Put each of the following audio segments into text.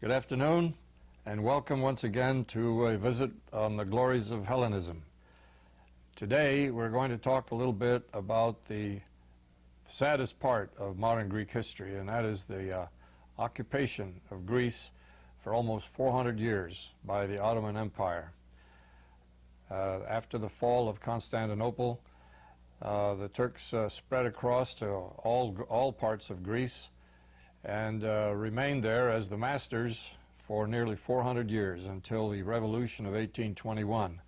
Good afternoon, and welcome once again to a visit on the glories of Hellenism. Today we're going to talk a little bit about the saddest part of modern Greek history, and that is the occupation of Greece for almost 400 years by the Ottoman Empire. After the fall of Constantinople, the Turks spread across to all parts of Greece and remained there as the masters for nearly 400 years until the revolution of 1821.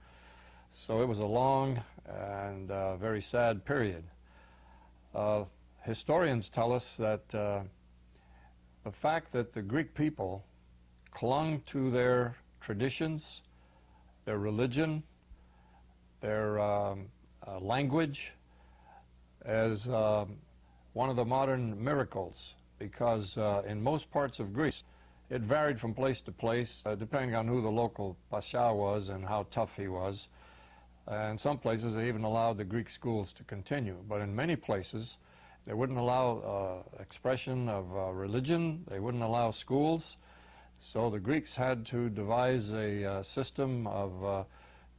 So it was a long and very sad period. Historians tell us that the fact that the Greek people clung to their traditions, their religion, their language as one of the modern miracles, because in most parts of Greece it varied from place to place depending on who the local pasha was and how tough he was. In some places they even allowed the Greek schools to continue, but in many places they wouldn't allow expression of religion, they wouldn't allow schools, so the Greeks had to devise a system of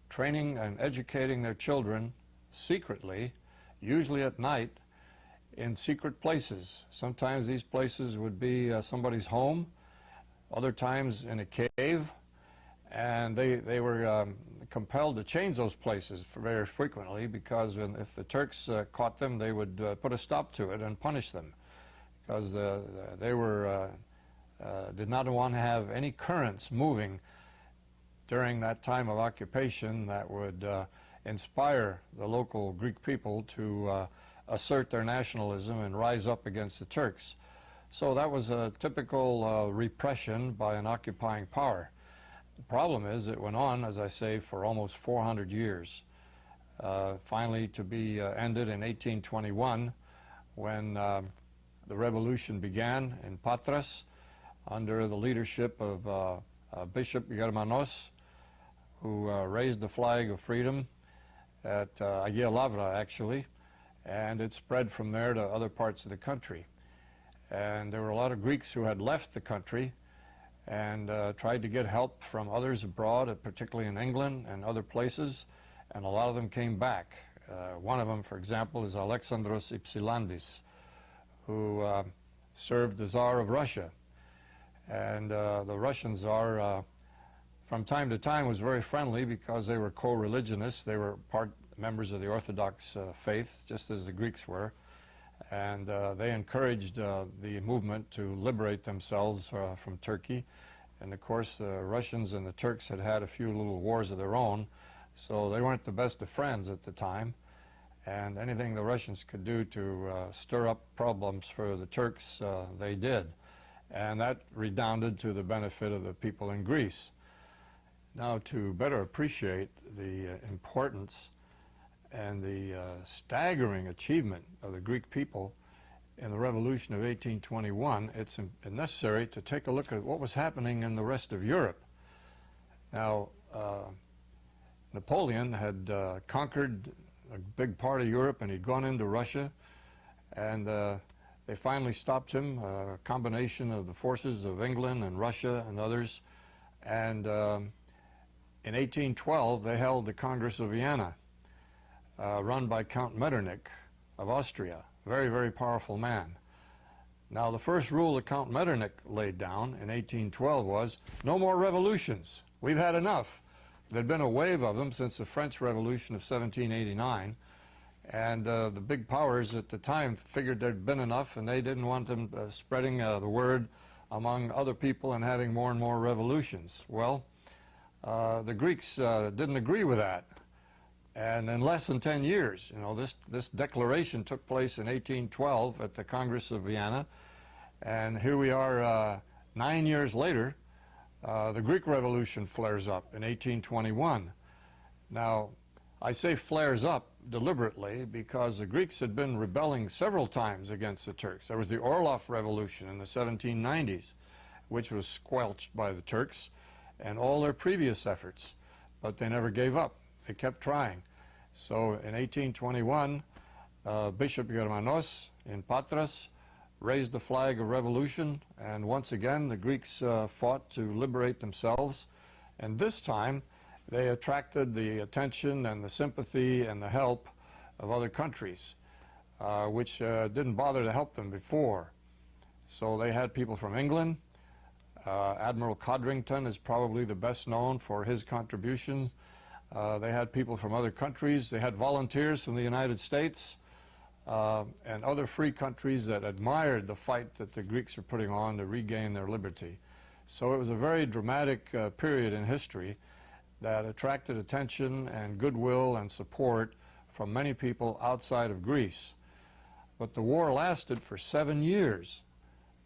training and educating their children secretly, usually at night, in secret places. Sometimes these places would be somebody's home, other times in a cave, and they were compelled to change those places very frequently, because if the Turks caught them, they would put a stop to it and punish them, because they did not want to have any currents moving during that time of occupation that would inspire the local Greek people to assert their nationalism and rise up against the Turks. So that was a typical repression by an occupying power. The problem is it went on, as I say, for almost 400 years, finally to be ended in 1821 when the revolution began in Petris under the leadership of Bishop Germanos, who raised the flag of freedom at Agia Lavra, actually, and it spread from there to other parts of the country. And there were a lot of Greeks who had left the country and tried to get help from others abroad, particularly in England and other places, and a lot of them came back. One of them, for example, is Alexandros Ypsilandis, who served the Tsar of Russia. And the Russian Tsar, from time to time, was very friendly because they were co-religionists. They were members of the Orthodox faith, just as the Greeks were, and they encouraged the movement to liberate themselves from Turkey. And of course the Russians and the Turks had had a few little wars of their own, so they weren't the best of friends at the time, and anything the Russians could do to stir up problems for the Turks, they did, and that redounded to the benefit of the people in Greece. Now, to better appreciate the importance and the staggering achievement of the Greek people in the revolution of 1821, it's necessary to take a look at what was happening in the rest of Europe. Now, Napoleon had conquered a big part of Europe, and he'd gone into Russia, and they finally stopped him, a combination of the forces of England and Russia and others, and in 1812 they held the Congress of Vienna, run by Count Metternich of Austria, very, very powerful man. Now, the first rule that Count Metternich laid down in 1812 was, no more revolutions. We've had enough. There'd been a wave of them since the French Revolution of 1789, and the big powers at the time figured there'd been enough, and they didn't want them spreading the word among other people and having more and more revolutions. Well, the Greeks didn't agree with that. And in less than 10 years, this declaration took place in 1812 at the Congress of Vienna, and here we are 9 years later, the Greek Revolution flares up in 1821. Now, I say flares up deliberately because the Greeks had been rebelling several times against the Turks. There was the Orlov Revolution in the 1790s, which was squelched by the Turks and all their previous efforts, but they never gave up. They kept trying. So in 1821, Bishop Germanos in Petris raised the flag of revolution, and once again the Greeks fought to liberate themselves, and this time they attracted the attention and the sympathy and the help of other countries, which didn't bother to help them before. So they had people from England. Admiral Codrington is probably the best known for his contribution. They had people from other countries. They had volunteers from the United States and other free countries that admired the fight that the Greeks were putting on to regain their liberty. So it was a very dramatic period in history that attracted attention and goodwill and support from many people outside of Greece. But the war lasted for 7 years.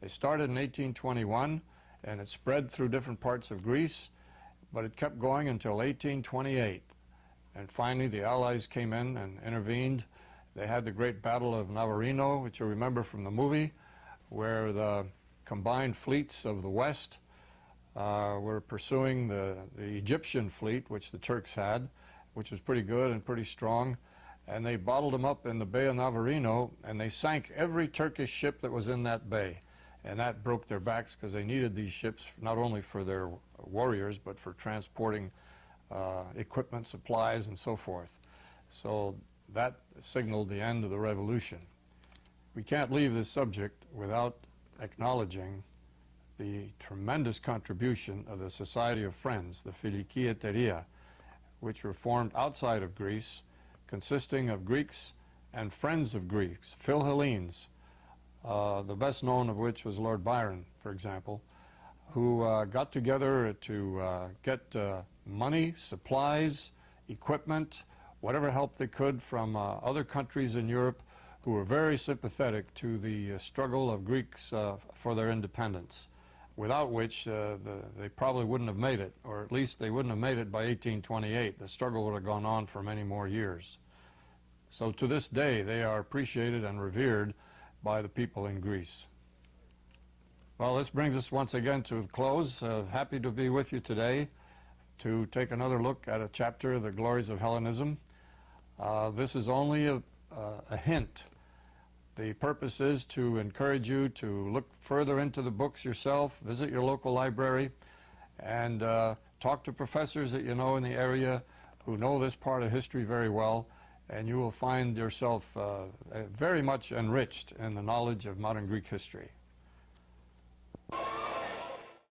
They started in 1821, and it spread through different parts of Greece, but it kept going until 1828. And finally the Allies came in and intervened. They had the great Battle of Navarino, which you remember from the movie, where the combined fleets of the West were pursuing the Egyptian fleet, which the Turks had, which was pretty good and pretty strong. And they bottled them up in the Bay of Navarino, and they sank every Turkish ship that was in that bay. And that broke their backs because they needed these ships not only for their warriors, but for transporting equipment, supplies, and so forth. So that signaled the end of the revolution. We can't leave this subject without acknowledging the tremendous contribution of the Society of Friends, the Philikieteria, which were formed outside of Greece, consisting of Greeks and friends of Greeks, Philhellenes, the best known of which was Lord Byron, for example, who got together to get money, supplies, equipment, whatever help they could from other countries in Europe who were very sympathetic to the struggle of Greeks for their independence, without which they probably wouldn't have made it, or at least they wouldn't have made it by 1828. The struggle would have gone on for many more years. So to this day, they are appreciated and revered by the people in Greece. Well, this brings us once again to a close. Happy to be with you today to take another look at a chapter of the glories of Hellenism. This is only a hint. The purpose is to encourage you to look further into the books yourself, visit your local library, and talk to professors that you know in the area who know this part of history very well, and you will find yourself very much enriched in the knowledge of modern Greek history.